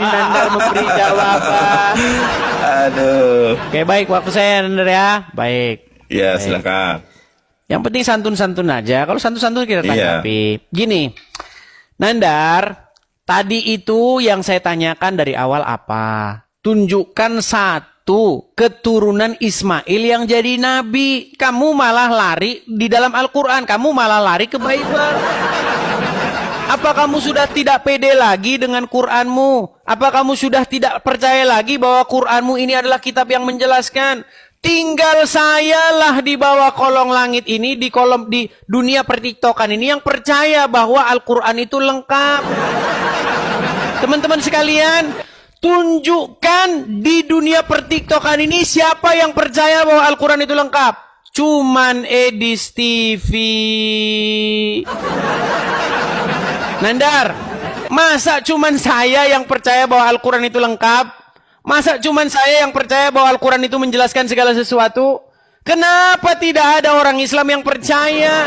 Nandar memberi jawaban. Aduh. Oke, baik, waktu saya Nandar ya. Baik. Ya, silakan. Yang penting santun-santun aja. Kalau santun-santun kita tanggapi. Gini, Nandar, tadi itu yang saya tanyakan dari awal apa? Tunjukkan satu keturunan Ismail yang jadi nabi. Kamu malah lari di dalam Al-Quran. Kamu malah lari ke Bible. Apa kamu sudah tidak pede lagi dengan Quranmu? Apa kamu sudah tidak percaya lagi bahwa Quranmu ini adalah kitab yang menjelaskan? Tinggal sayalah di bawah kolong langit ini, di dunia pertiktokan ini yang percaya bahwa Al-Quran itu lengkap. Teman-teman sekalian, tunjukkan di dunia pertiktokan ini siapa yang percaya bahwa Al-Quran itu lengkap. Cuman Edis TV. Nandar, masa cuman saya yang percaya bahwa Al-Quran itu lengkap? Masa cuman saya yang percaya bahwa Al-Quran itu menjelaskan segala sesuatu? Kenapa tidak ada orang Islam yang percaya?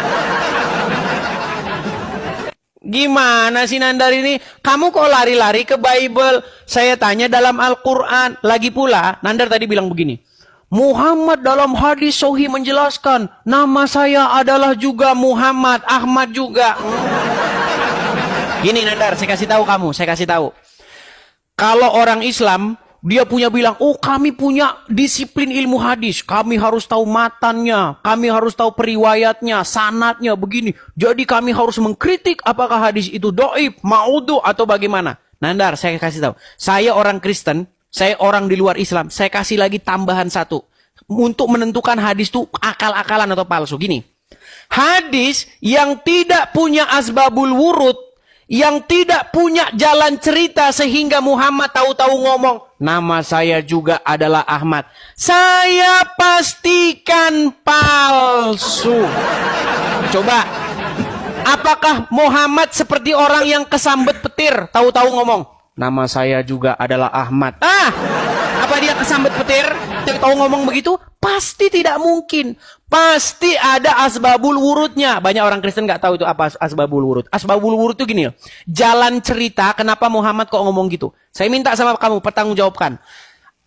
Gimana sih Nandar ini? Kamu kok lari-lari ke Bible? Saya tanya dalam Al-Quran. Lagi pula, Nandar tadi bilang begini. Muhammad dalam hadis sahih menjelaskan, nama saya adalah juga Muhammad, Ahmad juga. Gini Nandar, saya kasih tahu kamu, saya kasih tahu. Kalau orang Islam, dia punya bilang, oh kami punya disiplin ilmu hadis. Kami harus tahu matannya. Kami harus tahu periwayatnya, sanadnya, begini. Jadi kami harus mengkritik apakah hadis itu doib, ma'udhu, atau bagaimana. Nandar, saya kasih tahu. Saya orang Kristen, saya orang di luar Islam. Saya kasih lagi tambahan satu. Untuk menentukan hadis itu akal-akalan atau palsu. Gini, hadis yang tidak punya asbabul wurud, yang tidak punya jalan cerita sehingga Muhammad tahu-tahu ngomong, nama saya juga adalah Ahmad. Saya pastikan palsu. Coba, apakah Muhammad seperti orang yang kesambet petir, tahu-tahu ngomong, nama saya juga adalah Ahmad. Apa dia kesambet petir, tahu-tahu ngomong begitu? Pasti tidak mungkin. Pasti ada asbabul wurudnya. Banyak orang Kristen nggak tahu itu apa asbabul wurud. Asbabul wurud itu gini, jalan cerita kenapa Muhammad kok ngomong gitu. Saya minta sama kamu pertanggungjawabkan.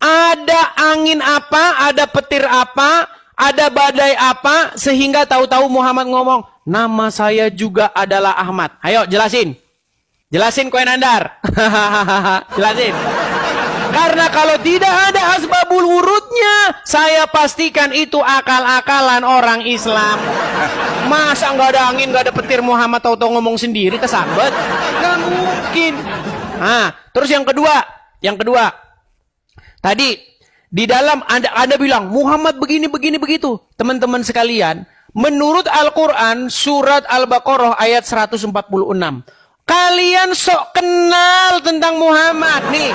Ada angin apa, ada petir apa, ada badai apa, sehingga tahu-tahu Muhammad ngomong, nama saya juga adalah Ahmad. Ayo jelasin. Jelasin kowe Nandar. Jelasin. Karena kalau tidak ada asbabul wurudnya, saya pastikan itu akal-akalan orang Islam. Masa nggak ada angin, nggak ada petir, Muhammad tahu-tahu ngomong sendiri kesambet? Nggak mungkin. Terus yang kedua, tadi di dalam Anda bilang Muhammad begini begitu. Teman-teman sekalian, menurut Al-Quran surat Al-Baqarah ayat 146. Kalian sok kenal tentang Muhammad nih.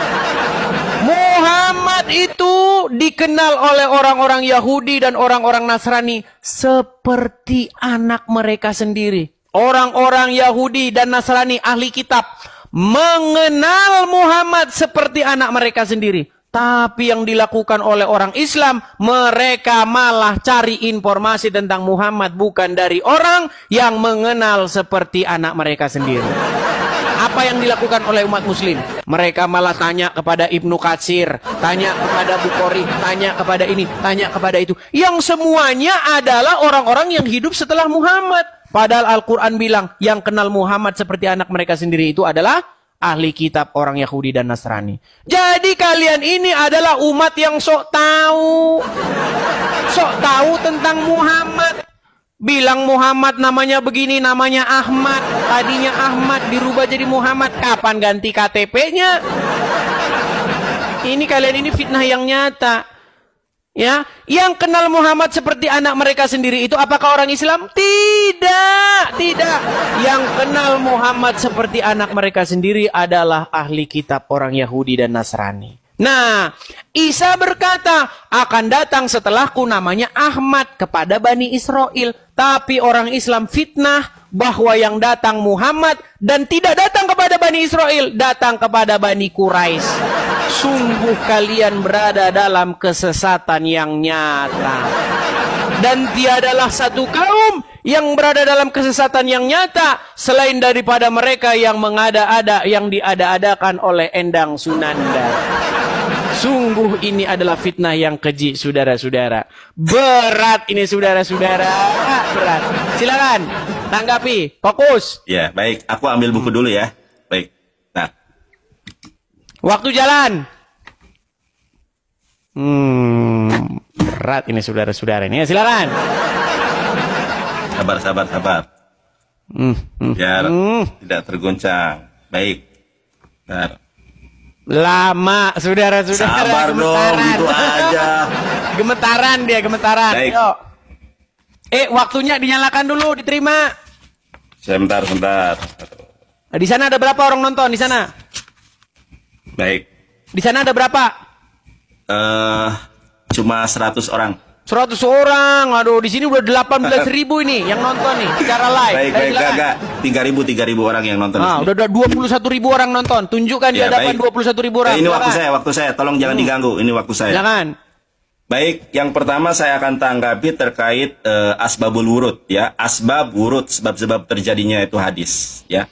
Muhammad itu dikenal oleh orang-orang Yahudi dan orang-orang Nasrani seperti anak mereka sendiri. Orang-orang Yahudi dan Nasrani ahli kitab mengenal Muhammad seperti anak mereka sendiri. Tapi yang dilakukan oleh orang Islam, mereka malah cari informasi tentang Muhammad bukan dari orang yang mengenal seperti anak mereka sendiri. Apa yang dilakukan oleh umat muslim? Mereka malah tanya kepada Ibnu Katsir, tanya kepada Bukhari, tanya kepada ini, tanya kepada itu. Yang semuanya adalah orang-orang yang hidup setelah Muhammad. Padahal Al-Quran bilang, yang kenal Muhammad seperti anak mereka sendiri itu adalah ahli kitab orang Yahudi dan Nasrani. Jadi kalian ini adalah umat yang sok tahu. Sok tahu tentang Muhammad. Bilang Muhammad namanya begini, namanya Ahmad. Tadinya Ahmad dirubah jadi Muhammad. Kapan ganti KTP-nya? Ini kalian ini fitnah yang nyata. Ya, yang kenal Muhammad seperti anak mereka sendiri itu apakah orang Islam? Tidak. Yang kenal Muhammad seperti anak mereka sendiri adalah ahli kitab orang Yahudi dan Nasrani. Nah, Isa berkata, akan datang setelahku namanya Ahmad kepada Bani Israel. Tapi orang Islam fitnah bahwa yang datang Muhammad dan tidak datang kepada Bani Israel, datang kepada Bani Quraisy. Sungguh kalian berada dalam kesesatan yang nyata. Dan tiadalah satu kaum yang berada dalam kesesatan yang nyata selain daripada mereka yang mengada-ada, yang diada-adakan oleh Endang Sunanda. Sungguh ini adalah fitnah yang keji, saudara-saudara. Berat ini, saudara-saudara. Berat. Silakan tanggapi, fokus. Ya, baik. Aku ambil buku dulu ya. Baik. Nah, Waktu jalan. Berat ini, saudara-saudara. Ini silakan. sabar. Biar tidak tergoncang. Baik. Bentar. Lama, saudara-saudara. Sabar dong, gitu aja. Gemetaran dia, gemetaran. Baik. Yuk. Waktunya dinyalakan dulu, diterima. Sebentar. Nah, di sana ada berapa orang nonton di sana? Baik. Di sana ada berapa? Cuma 100 orang. 100 orang. Aduh, di sini udah 18.000 ini yang nonton nih secara live. Baik, enggak. 3.000 orang yang nonton. Udah 21.000 orang nonton. Tunjukkan di Ya, hadapan baik. 21.000 orang. Ini Silakan. waktu saya. Tolong jangan diganggu. Ini waktu saya. Jangan. Baik, yang pertama saya akan tanggapi terkait asbabul wurud ya. Asbab wurud, sebab-sebab terjadinya itu hadis ya.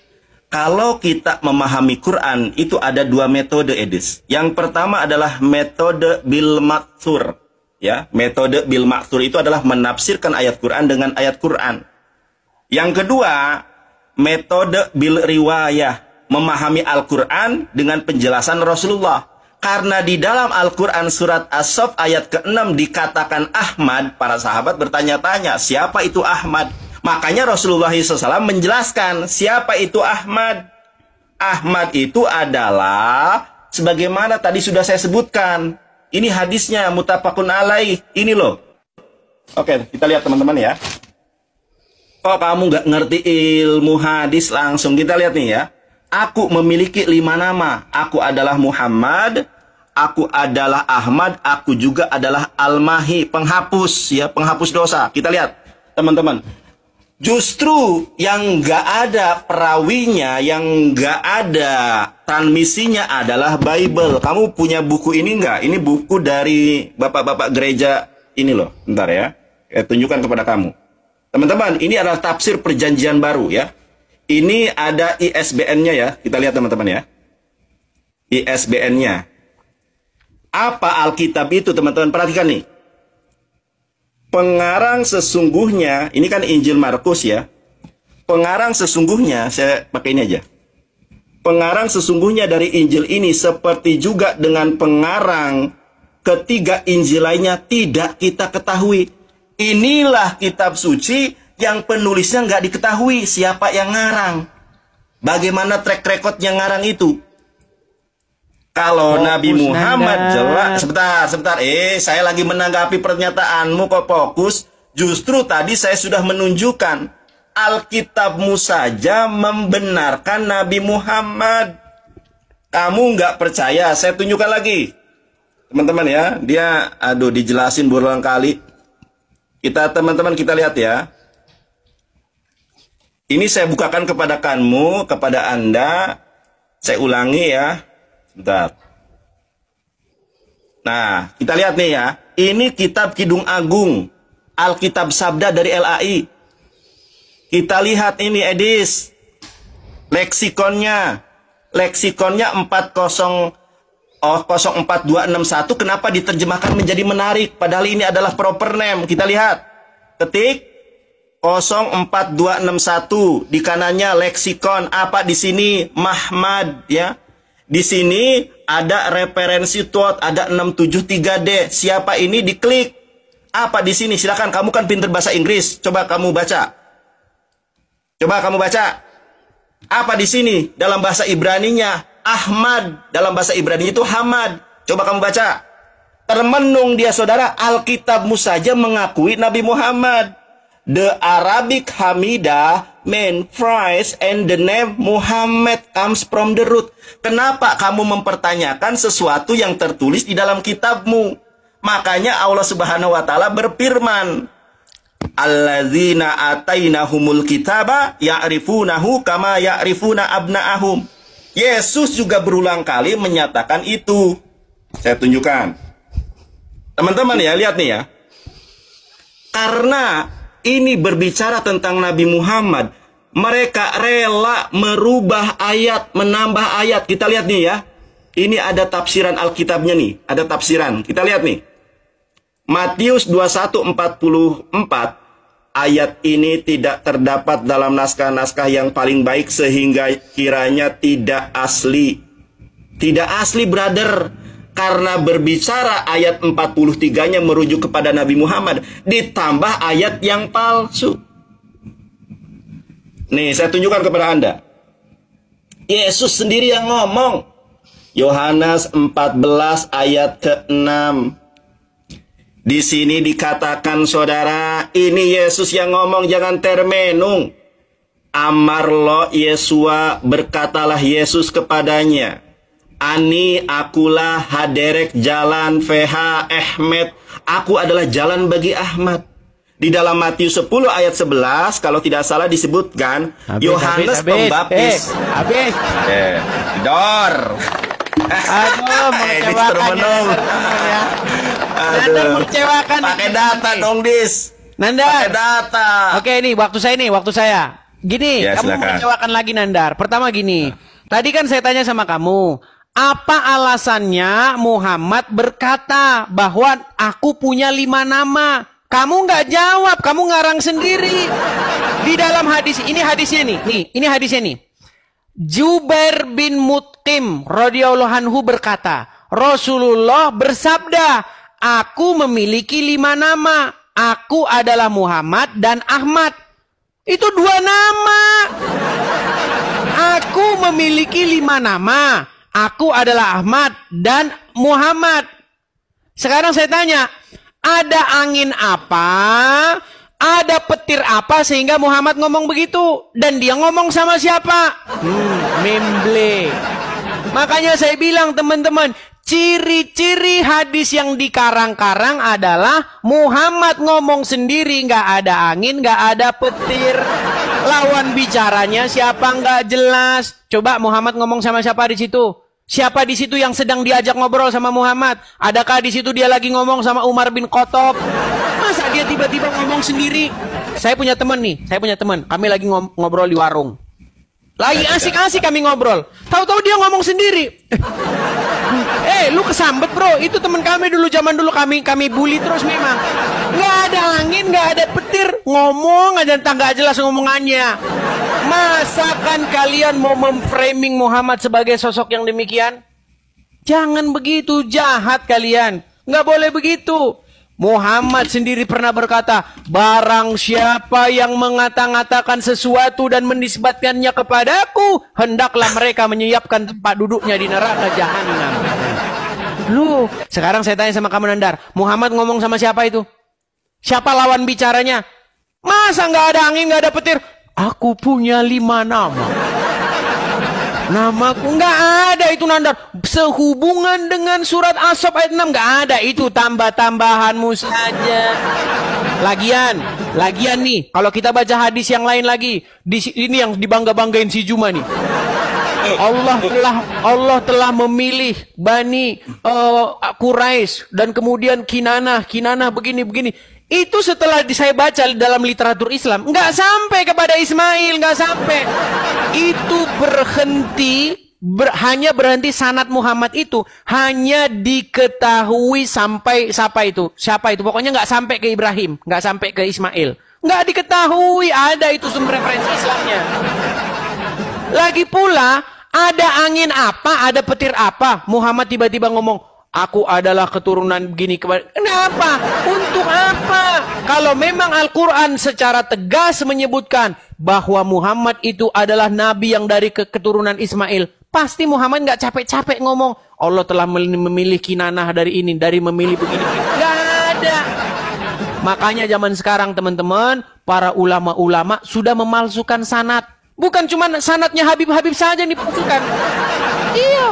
Kalau kita memahami Quran itu ada dua metode, Edis. Yang pertama adalah metode bil ma'thur ya. Metode bil ma'thur itu adalah menafsirkan ayat Quran dengan ayat Quran. Yang kedua, metode bil riwayah, memahami Al-Quran dengan penjelasan Rasulullah. Karena di dalam Al-Quran surat As-Saff ayat ke-6 dikatakan Ahmad, para sahabat bertanya-tanya, siapa itu Ahmad? Makanya Rasulullah SAW menjelaskan, siapa itu Ahmad? Ahmad itu adalah, sebagaimana tadi sudah saya sebutkan. Ini hadisnya, muttafaqun alaih. Ini loh. Oke, kita lihat teman-teman ya. Kok kamu nggak ngerti ilmu hadis langsung? Kita lihat nih ya. Aku memiliki 5 nama. Aku adalah Muhammad, aku adalah Ahmad, aku juga adalah Al-Mahi, penghapus ya, penghapus dosa. Kita lihat, teman-teman. Justru yang nggak ada perawinya, yang nggak ada transmisinya adalah Bible. Kamu punya buku ini nggak? Ini buku dari bapak-bapak gereja ini loh. Bentar ya, saya tunjukkan kepada kamu. Teman-teman, ini adalah tafsir perjanjian baru ya. Ini ada ISBN-nya ya. Kita lihat teman-teman ya. ISBN-nya. Apa Alkitab itu teman-teman? Perhatikan nih. Pengarang sesungguhnya, ini kan Injil Markus ya. Pengarang sesungguhnya, saya pakai ini aja. Pengarang sesungguhnya dari Injil ini seperti juga dengan pengarang ketiga Injil lainnya tidak kita ketahui. Inilah kitab suci yang penulisnya nggak diketahui siapa yang ngarang. Bagaimana track recordnya ngarang itu? Kalau Nabi Muhammad jelas, sebentar. Saya lagi menanggapi pernyataanmu kok fokus. Justru tadi saya sudah menunjukkan Alkitabmu saja membenarkan Nabi Muhammad. Kamu nggak percaya? Saya tunjukkan lagi, teman-teman ya. Dia, dijelasin berulang kali. Teman-teman kita lihat ya. Ini saya bukakan kepada kamu, kepada Anda. Saya ulangi ya. Sebentar. Nah, kita lihat nih ya. Ini kitab Kidung Agung. Alkitab Sabda dari LAI. Kita lihat ini, Edis. Leksikonnya. Leksikonnya 04261. Kenapa diterjemahkan menjadi menarik? Padahal ini adalah proper name. Kita lihat. Ketik 04261 di kanannya leksikon. Apa di sini? Mahmad ya. Di sini ada referensi TOT, ada 673D. Siapa ini? Diklik. Apa di sini? Silakan, kamu kan pinter bahasa Inggris. Coba kamu baca. Apa di sini? Dalam bahasa Ibraninya Ahmad, dalam bahasa Ibrani itu Hamad. Coba kamu baca. Termenung dia saudara, Alkitabmu saja mengakui Nabi Muhammad. The Arabic Hamidah mean phrase and the name Muhammad comes from the root. Kenapa kamu mempertanyakan sesuatu yang tertulis di dalam kitabmu? Makanya Allah Subhanahu wa taala berfirman, Allazina atainahumul kitaba ya'rifunahu kama ya'rifuna abna'ahum. Yesus juga berulang kali menyatakan itu. Saya tunjukkan. Teman-teman ya, lihat nih ya. Karena ini berbicara tentang Nabi Muhammad, mereka rela merubah ayat, menambah ayat. Kita lihat nih ya. Ini ada tafsiran Alkitabnya nih. Ada tafsiran. Kita lihat nih. Matius 21:44. Ayat ini tidak terdapat dalam naskah-naskah yang paling baik sehingga kiranya tidak asli. Tidak asli, brother. Karena berbicara ayat 43-nya merujuk kepada Nabi Muhammad. Ditambah ayat yang palsu. Nih, saya tunjukkan kepada Anda. Yesus sendiri yang ngomong. Yohanes 14 ayat ke-6. Di sini dikatakan, saudara, ini Yesus yang ngomong, jangan termenung. Amarlo Yesua, berkatalah Yesus kepadanya, Ani akulah haderek jalan VH Ahmed. Aku adalah jalan bagi Ahmad. Di dalam Matius 10 ayat 11, kalau tidak salah disebutkan, Yohanes Pembaptis. Habis. Dor. Aduh, mengecewakan ya. Nandar mengecewakan. Pakai data dong, Dis. Nandar. Pakai data. Oke, ini waktu saya. Gini, Ya, kamu silakan. mengecewakan lagi, Nandar. Pertama gini. Tadi kan saya tanya sama kamu, apa alasannya Muhammad berkata bahwa aku punya 5 nama? Kamu nggak jawab, kamu ngarang sendiri. Di dalam hadis, ini hadisnya nih. Ini hadisnya nih. Jubair bin Mutqim radhiyallahu anhu berkata, Rasulullah bersabda, aku memiliki 5 nama. Aku adalah Muhammad dan Ahmad. Itu 2 nama. Aku memiliki 5 nama. Aku adalah Ahmad dan Muhammad. Sekarang saya tanya, ada angin apa? Ada petir apa sehingga Muhammad ngomong begitu? Dan dia ngomong sama siapa? Memble. Makanya saya bilang, teman-teman, ciri-ciri hadis yang dikarang-karang adalah Muhammad ngomong sendiri, nggak ada angin, nggak ada petir. Lawan bicaranya siapa nggak jelas. Coba Muhammad ngomong sama siapa di situ? Siapa di situ yang sedang diajak ngobrol sama Muhammad? Adakah di situ dia lagi ngomong sama Umar bin Khattab? Masa dia tiba-tiba ngomong sendiri? Saya punya teman nih, kami lagi ngobrol di warung. Lagi asik-asik kami ngobrol. Tahu-tahu dia ngomong sendiri. Lu kesambet bro, itu teman kami dulu, zaman dulu kami bully terus memang. Nggak ada angin, nggak ada petir, ngomong aja entah nggak jelas ngomongannya. Masakan kalian mau memframing Muhammad sebagai sosok yang demikian? Jangan begitu, jahat kalian. Nggak boleh begitu. Muhammad sendiri pernah berkata, barang siapa yang mengata-ngatakan sesuatu dan menisbatkannya kepadaku, hendaklah mereka menyiapkan tempat duduknya di neraka jahanam. Lu, sekarang saya tanya sama kamu, Nandar, Muhammad ngomong sama siapa itu? Siapa lawan bicaranya? Masa nggak ada angin, nggak ada petir? Aku punya 5 nama. Namaku nggak ada itu, Nandar. Sehubungan dengan surat As-Saff ayat 6 nggak ada itu, tambah-tambahanmu saja. Lagian nih, kalau kita baca hadis yang lain lagi, ini yang dibangga-banggain si Juma nih. Allah telah memilih Bani Quraisy dan kemudian Kinanah begini. Itu setelah saya baca dalam literatur Islam, nggak sampai kepada Ismail, nggak sampai. Itu hanya berhenti sanad Muhammad itu hanya diketahui sampai siapa itu? Pokoknya nggak sampai ke Ibrahim, nggak sampai ke Ismail, nggak diketahui ada itu sumber referensi Islamnya. Lagi pula ada angin apa, ada petir apa? Muhammad tiba-tiba ngomong, aku adalah keturunan begini. Kenapa? Untuk apa? Kalau memang Al-Quran secara tegas menyebutkan bahwa Muhammad itu adalah nabi yang dari keturunan Ismail, pasti Muhammad nggak capek-capek ngomong Allah telah memilih Kinanah dari ini, dari memilih begini. Nggak ada. Makanya zaman sekarang, teman-teman, para ulama-ulama sudah memalsukan sanad. Bukan cuma sanadnya Habib-Habib saja yang dipalsukan. Iya.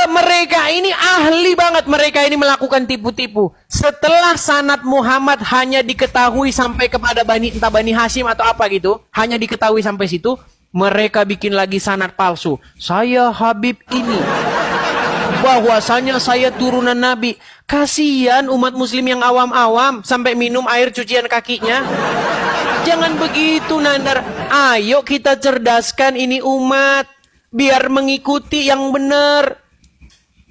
Mereka ini ahli banget, mereka ini melakukan tipu-tipu. Setelah sanad Muhammad hanya diketahui sampai kepada entah Bani Hashim atau apa gitu, hanya diketahui sampai situ, mereka bikin lagi sanad palsu. Saya Habib ini bahwasanya saya turunan Nabi. Kasihan umat muslim yang awam-awam sampai minum air cucian kakinya. Jangan begitu, Nandar. Ayo kita cerdaskan ini umat biar mengikuti yang benar.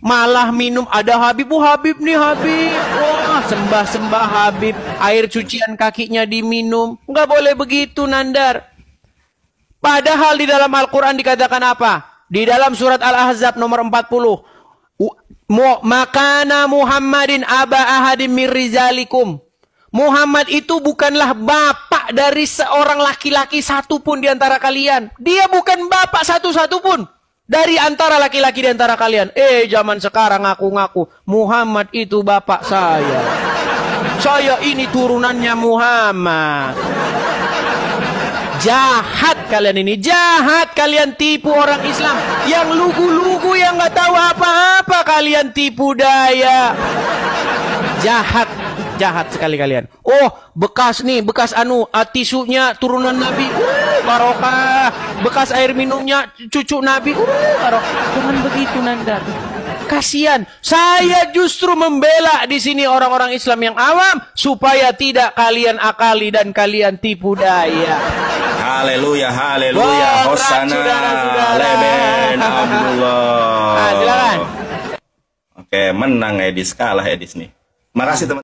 Malah minum, ada Habib, Habib nih Habib. Wah, sembah-sembah Habib. Air cucian kakinya diminum. Nggak boleh begitu, Nandar. Padahal di dalam Al-Quran dikatakan apa? Di dalam surat Al-Ahzab nomor 40. Makana Muhammadin aba ahadim mir rizalikum. Muhammad itu bukanlah bapak dari seorang laki-laki satu pun di antara kalian. Dia bukan bapak satu-satu pun dari antara laki-laki di antara kalian. Zaman sekarang ngaku-ngaku Muhammad itu bapak saya. Saya ini turunannya Muhammad. Jahat kalian ini, jahat kalian tipu orang Islam. Yang lugu-lugu, yang nggak tahu apa-apa kalian tipu daya. Jahat, jahat sekali kalian. Oh, bekas nih, bekas tisunya turunan Nabi. Barokah. Bekas air minumnya cucu Nabi. Barokah. Jangan begitu, Nanda. Kasihan. Saya justru membela di sini orang-orang Islam yang awam supaya tidak kalian akali dan kalian tipu daya. Haleluya, haleluya, hosana, leben, alhamdulillah. Silakan. Oke, menang Edis, kalah Edis nih. Makasih teman.